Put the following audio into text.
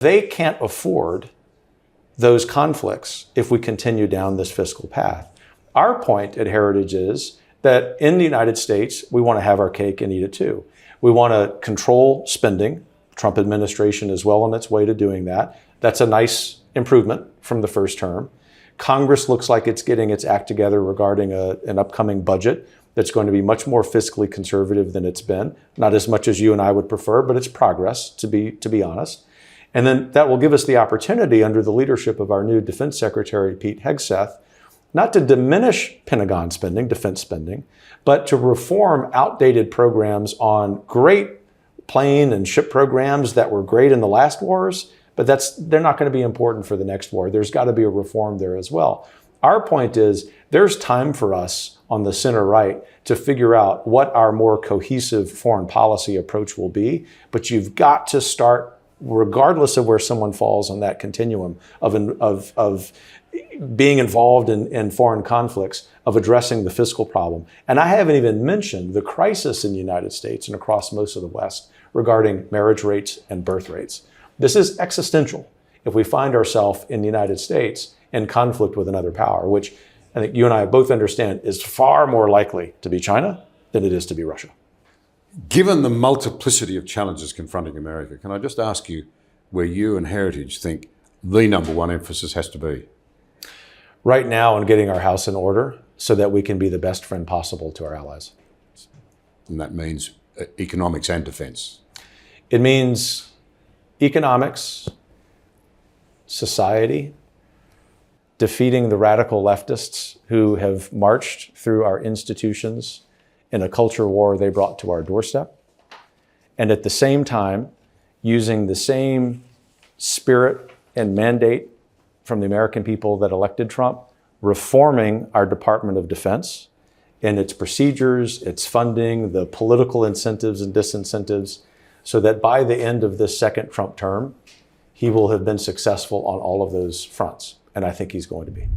They can't afford those conflicts if we continue down this fiscal path. Our point at Heritage is that in the United States, we want to have our cake and eat it too. We want to control spending. Trump administration is well on its way to doing that. That's a nice improvement from the first term. Congress looks like it's getting its act together regarding an upcoming budget that's going to be much more fiscally conservative than it's been. Not as much as you and I would prefer, but it's progress, to be honest. And then that will give us the opportunity under the leadership of our new Defense Secretary, Pete Hegseth, not to diminish Pentagon spending, defense spending, but to reform outdated programs on great plane and ship programs that were great in the last wars, but they're not going to be important for the next war. There's got to be a reform there as well. Our point is there's time for us on the center right to figure out what our more cohesive foreign policy approach will be, but you've got to start, regardless of where someone falls on that continuum of being involved in foreign conflicts, of addressing the fiscal problem. And I haven't even mentioned the crisis in the United States and across most of the West regarding marriage rates and birth rates. This is existential if we find ourselves in the United States in conflict with another power, which I think you and I both understand is far more likely to be China than it is to be Russia. Given the multiplicity of challenges confronting America, can I just ask you where you and Heritage think the number one emphasis has to be? Right now, on getting our house in order so that we can be the best friend possible to our allies. And that means economics and defense. It means economics, society, defeating the radical leftists who have marched through our institutions in a culture war they brought to our doorstep, and at the same time, using the same spirit and mandate from the American people that elected Trump, reforming our Department of Defense and its procedures, its funding, the political incentives and disincentives, so that by the end of this second Trump term, he will have been successful on all of those fronts. And I think he's going to be.